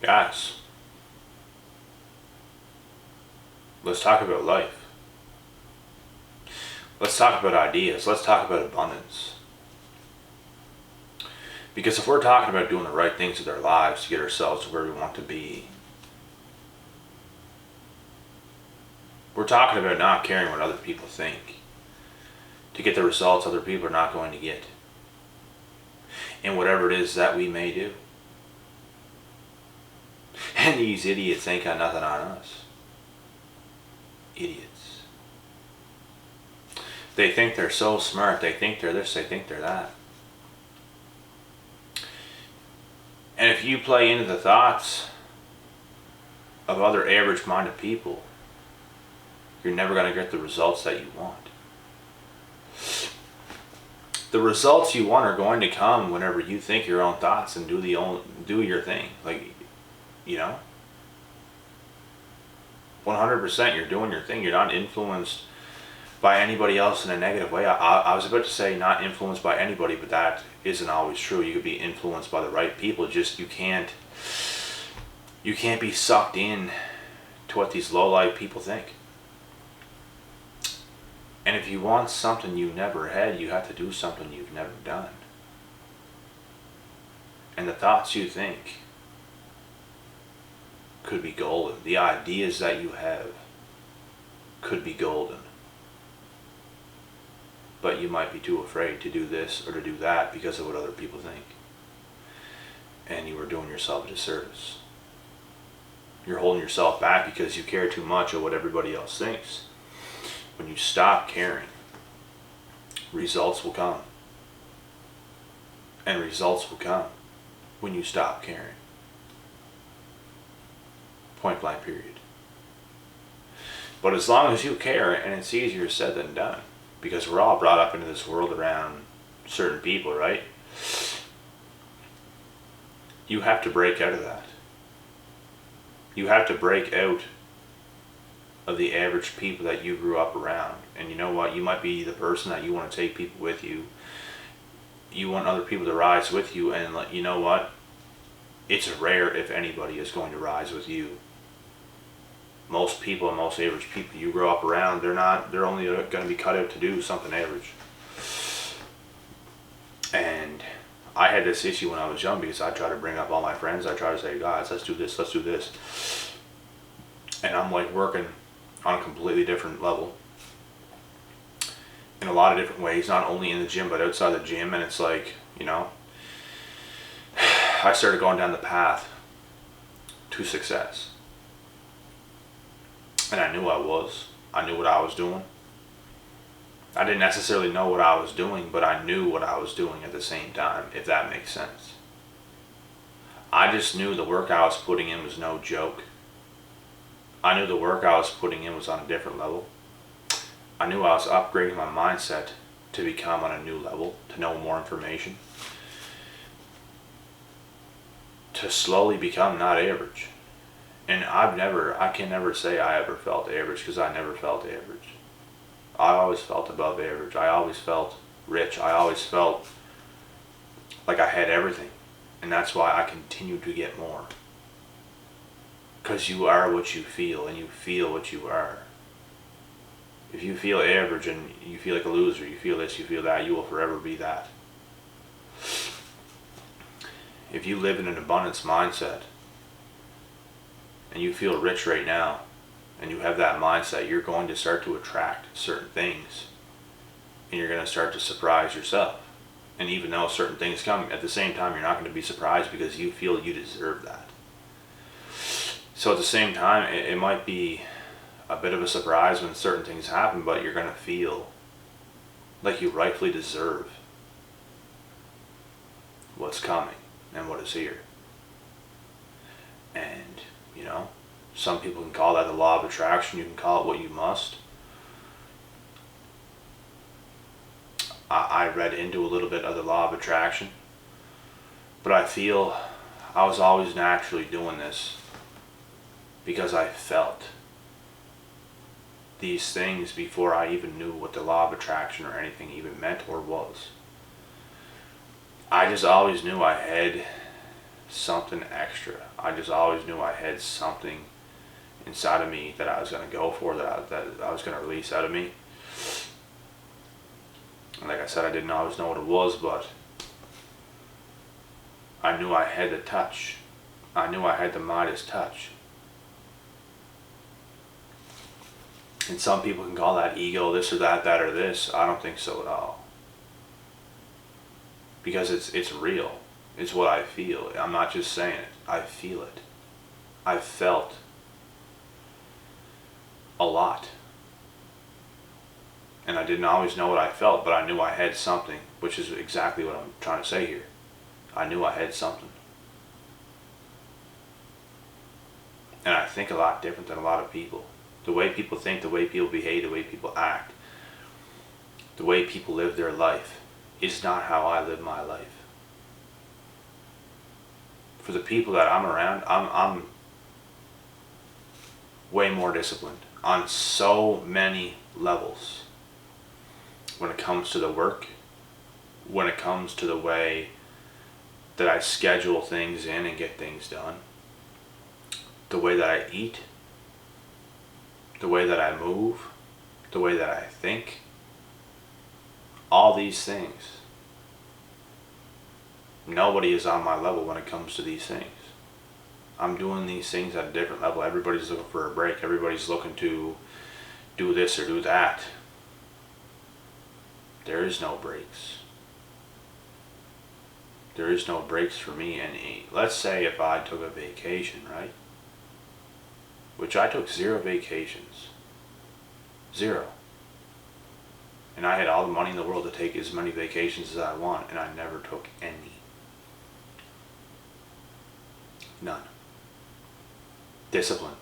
Guys, let's talk about life. Let's talk about ideas. Let's talk about abundance. Because if we're talking about doing the right things with our lives to get ourselves to where we want to be, we're talking about not caring what other people think to get the results other people are not going to get in whatever it is that we may do. And these idiots ain't got nothing on us. Idiots. They think they're so smart. They think they're this. They think they're that. And if you play into the thoughts of other average-minded people, you're never going to get the results that you want. The results you want are going to come whenever you think your own thoughts and do your thing. 100% you're doing your thing. You're not influenced by anybody else in a negative way. I was about to say not influenced by anybody, but that isn't always true. You could be influenced by the right people. Just you can't be sucked in to what these low-life people think. And if you want something you never had, you have to do something you've never done. And the thoughts you think could be golden. The ideas that you have could be golden. But you might be too afraid to do this or to do that because of what other people think. And you are doing yourself a disservice. You're holding yourself back because you care too much of what everybody else thinks. When you stop caring, results will come. And results will come when you stop caring. Point blank period. But as long as you care, and it's easier said than done, because we're all brought up into this world around certain people, right? You have to break out of that. You have to break out of the average people that you grew up around. And you know what? You might be the person that you want to take people with you. You want other people to rise with you, and you know what? It's rare if anybody is going to rise with you. Most people and most average people you grow up around, they're only going to be cut out to do something average. And I had this issue when I was young because I tried to bring up all my friends. I tried to say, guys, let's do this, let's do this. And I'm like working on a completely different level in a lot of different ways, not only in the gym but outside the gym. And it's like, I started going down the path to success, and I knew I knew what I was doing. I didn't necessarily know what I was doing, but I knew what I was doing at the same time, if that makes sense. I just knew the work I was putting in was no joke. I knew the work I was putting in was on a different level. I knew I was upgrading my mindset to become on a new level, to know more information, to slowly become not average. And I can never say I ever felt average, because I never felt average. I always felt above average. I always felt rich. I always felt like I had everything. And that's why I continue to get more. Because you are what you feel, and you feel what you are. If you feel average and you feel like a loser, you feel this, you feel that, you will forever be that. If you live in an abundance mindset and you feel rich right now and you have that mindset, you're going to start to attract certain things, and you're going to start to surprise yourself. And even though certain things come, at the same time you're not going to be surprised because you feel you deserve that. So at the same time, it might be a bit of a surprise when certain things happen, but you're going to feel like you rightfully deserve what's coming and what is here. And, some people can call that the law of attraction. You can call it what you must. I read into a little bit of the law of attraction, but I feel I was always naturally doing this because I felt these things before I even knew what the law of attraction or anything even meant or was. I just always knew I had something extra. I just always knew I had something inside of me that I was going to go for, that I was going to release out of me. And like I said, I didn't always know what it was, but I knew I had the touch. I knew I had the Midas touch. And some people can call that ego, this or that or this. I don't think so at all. Because it's real. It's what I feel. I'm not just saying it. I feel it. I felt a lot. And I didn't always know what I felt, but I knew I had something, which is exactly what I'm trying to say here. I knew I had something. And I think a lot different than a lot of people. The way people think, the way people behave, the way people act, the way people live their life is not how I live my life. For the people that I'm around, I'm way more disciplined on so many levels. When it comes to the work, when it comes to the way that I schedule things in and get things done, the way that I eat, the way that I move, the way that I think, all these things. Nobody is on my level when it comes to these things. I'm doing these things at a different level. Everybody's looking for a break. Everybody's looking to do this or do that. There is no breaks. There is no breaks for me. And let's say if I took a vacation, right? Which I took 0 vacations. 0. And I had all the money in the world to take as many vacations as I want, and I never took any. None. Discipline.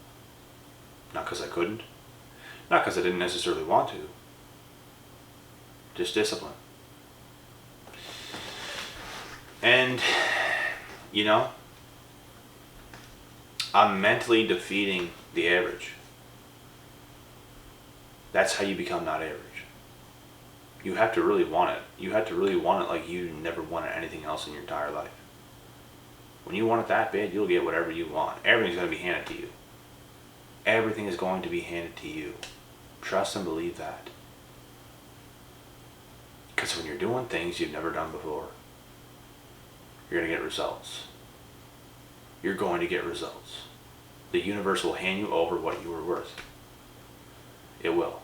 Not because I couldn't. Not because I didn't necessarily want to. Just discipline. And, you know, I'm mentally defeating the average. That's how you become not average. You have to really want it. You have to really want it like you never wanted anything else in your entire life. When you want it that bad, you'll get whatever you want. Everything's going to be handed to you. Everything is going to be handed to you. Trust and believe that. Because when you're doing things you've never done before, you're going to get results. You're going to get results. The universe will hand you over what you are worth. It will.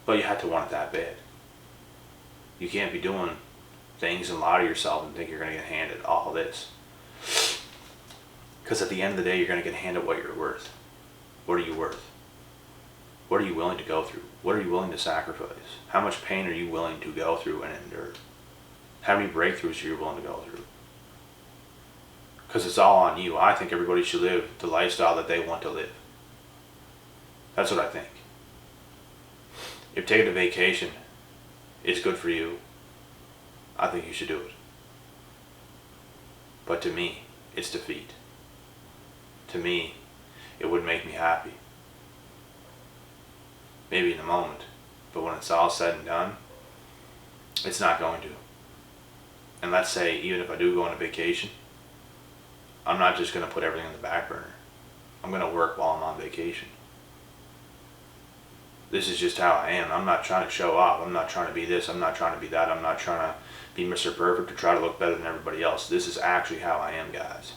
But you have to want it that bad. You can't be doing things and lie to yourself and think you're going to get handed all this. Because at the end of the day, you're going to get handed what you're worth. What are you worth? What are you willing to go through? What are you willing to sacrifice? How much pain are you willing to go through and endure? How many breakthroughs are you willing to go through? Because it's all on you. I think everybody should live the lifestyle that they want to live. That's what I think. If taking a vacation is good for you, I think you should do it. But to me, it's defeat. To me, it would make me happy. Maybe in the moment, but when it's all said and done, it's not going to. And let's say, even if I do go on a vacation, I'm not just going to put everything on the back burner. I'm going to work while I'm on vacation. This is just how I am. I'm not trying to show off. I'm not trying to be this. I'm not trying to be that. I'm not trying to be Mr. Perfect or try to look better than everybody else. This is actually how I am, guys.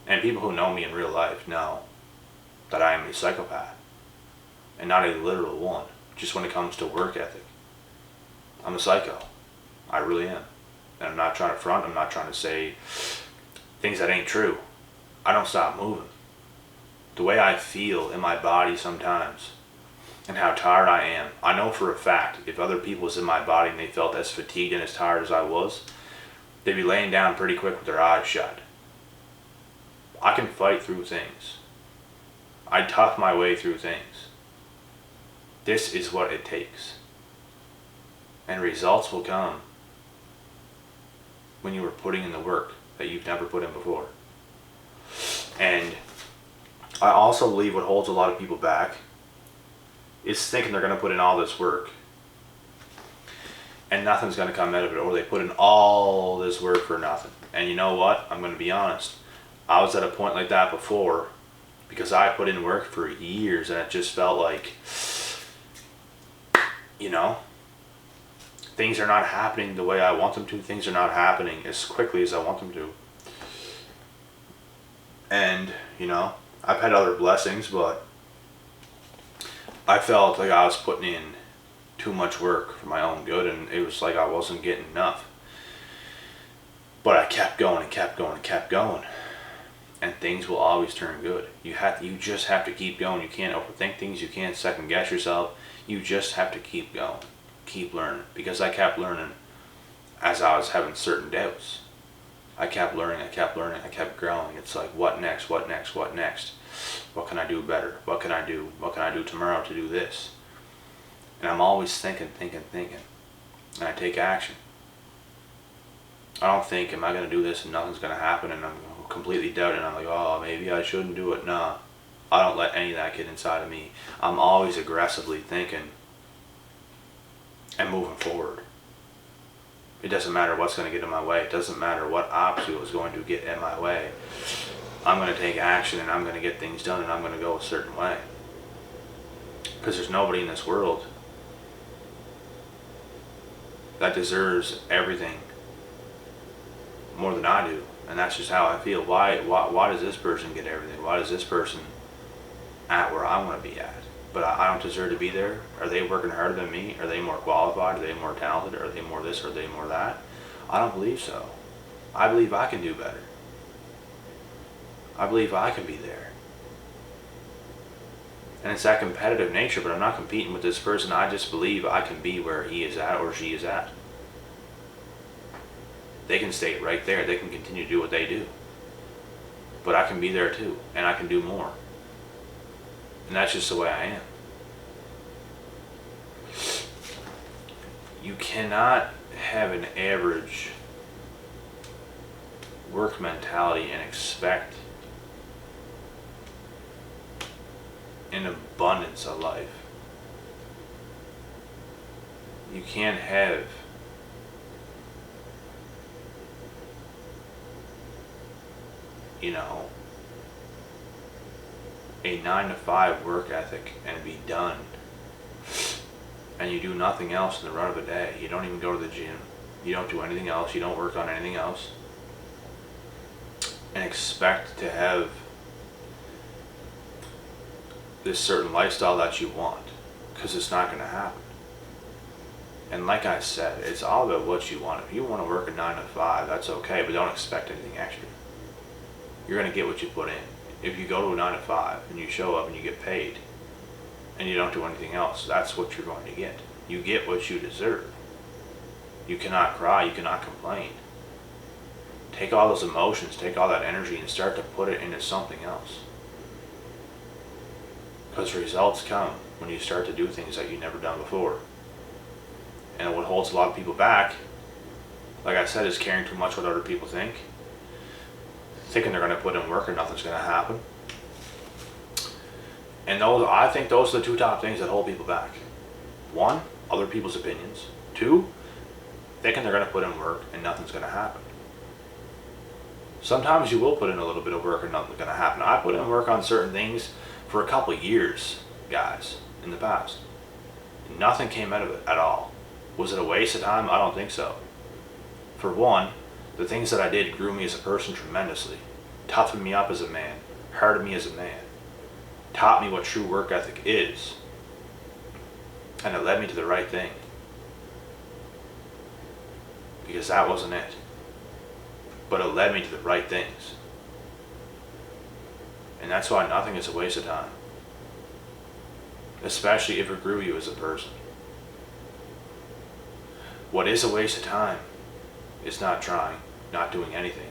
And people who know me in real life know that I am a psychopath. And not a literal one. Just when it comes to work ethic. I'm a psycho. I really am. And I'm not trying to front. I'm not trying to say things that ain't true. I don't stop moving. The way I feel in my body sometimes, and how tired I am, I know for a fact if other people was in my body and they felt as fatigued and as tired as I was, they'd be laying down pretty quick with their eyes shut. I can fight through things. I tough my way through things. This is what it takes. And results will come when you are putting in the work that you've never put in before. And I also believe what holds a lot of people back is thinking they're going to put in all this work and nothing's going to come out of it, or they put in all this work for nothing. And you know what? I'm going to be honest. I was at a point like that before because I put in work for years and it just felt like, you know, things are not happening the way I want them to. Things are not happening as quickly as I want them to. And, you know, I've had other blessings, but I felt like I was putting in too much work for my own good, and it was like I wasn't getting enough. But I kept going and kept going and kept going. And things will always turn good. You just have to keep going. You can't overthink things. You can't second guess yourself. You just have to keep going. Keep learning. Because I kept learning as I was having certain doubts. I kept learning, I kept growing. It's like, what next, what next, what next? What can I do better? What can I do? What can I do tomorrow to do this? And I'm always thinking. And I take action. I don't think, am I going to do this and nothing's going to happen, and I'm completely doubting. I'm like, oh, maybe I shouldn't do it. Nah, I don't let any of that get inside of me. I'm always aggressively thinking and moving forward. It doesn't matter what's going to get in my way. It doesn't matter what obstacle is going to get in my way. I'm going to take action and I'm going to get things done and I'm going to go a certain way. Because there's nobody in this world that deserves everything more than I do. And that's just how I feel. Why does this person get everything? Why is this person at where I want to be at? But I don't deserve to be there? Are they working harder than me? Are they more qualified? Are they more talented? Are they more this? Are they more that? I don't believe so. I believe I can do better. I believe I can be there. And it's that competitive nature, but I'm not competing with this person. I just believe I can be where he is at or she is at. They can stay right there. They can continue to do what they do. But I can be there too, and I can do more. And that's just the way I am. You cannot have an average work mentality and expect an abundance of life. You can't have a 9-to-5 work ethic and be done, and you do nothing else in the run of a day. You don't even go to the gym. You don't do anything else. You don't work on anything else, and expect to have this certain lifestyle that you want, because it's not going to happen. And like I said, it's all about what you want. If you want to work a 9-to-5, that's okay, but don't expect anything extra. You're going to get what you put in. If you go to a 9-to-5 and you show up and you get paid and you don't do anything else, that's what you're going to get. You get what you deserve. You cannot cry, you cannot complain. Take all those emotions, take all that energy and start to put it into something else. Because results come when you start to do things that you've never done before. And what holds a lot of people back, like I said, is caring too much what other people think. Thinking they're going to put in work or nothing's going to happen. And I think those are the two top things that hold people back. 1, other people's opinions. 2, thinking they're going to put in work and nothing's going to happen. Sometimes you will put in a little bit of work and nothing's going to happen. I put in work on certain things for a couple of years, guys, in the past. Nothing came out of it at all. Was it a waste of time? I don't think so. For 1, the things that I did grew me as a person tremendously, toughened me up as a man, hardened me as a man, taught me what true work ethic is, and it led me to the right thing. Because that wasn't it. But it led me to the right things. And that's why nothing is a waste of time. Especially if it grew you as a person. What is a waste of time is not trying, not doing anything.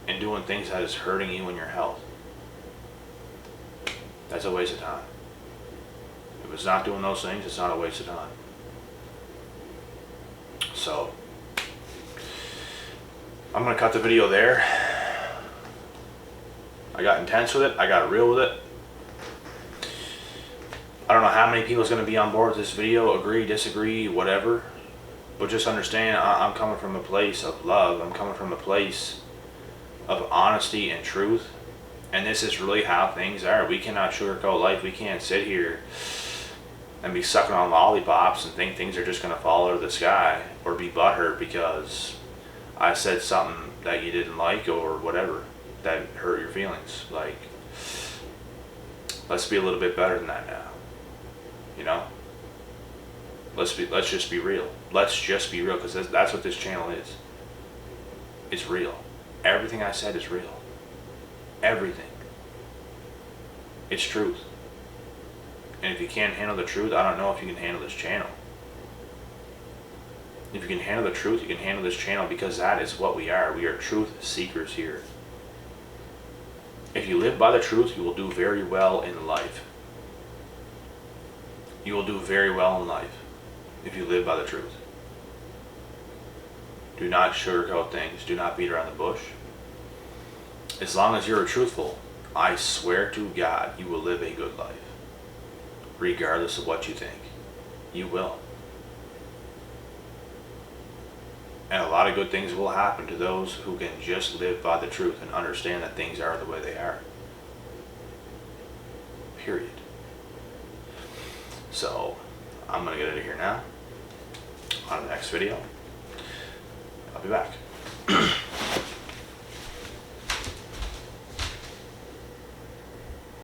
And doing things that is hurting you in your health. That's a waste of time. If it's not doing those things, it's not a waste of time. So, I'm going to cut the video there. I got intense with it. I got real with it. I don't know how many people is going to be on board with this video, agree, disagree, whatever. But just understand, I'm coming from a place of love. I'm coming from a place of honesty and truth. And this is really how things are. We cannot sugarcoat life. We can't sit here and be sucking on lollipops and think things are just going to fall out of the sky, or be butthurt because I said something that you didn't like or whatever that hurt your feelings. Like, let's be a little bit better than that now. You know? Let's just be real. Let's just be real, because that's what this channel is. It's real. Everything I said is real. Everything. It's truth. And if you can't handle the truth, I don't know if you can handle this channel. If you can handle the truth, you can handle this channel, because that is what we are. We are truth seekers here. If you live by the truth, you will do very well in life. You will do very well in life if you live by the truth. Do not sugarcoat things. Do not beat around the bush. As long as you're truthful, I swear to God, you will live a good life. Regardless of what you think. You will. And a lot of good things will happen to those who can just live by the truth and understand that things are the way they are. Period. So, I'm going to get out of here now. On the next video, I'll be back.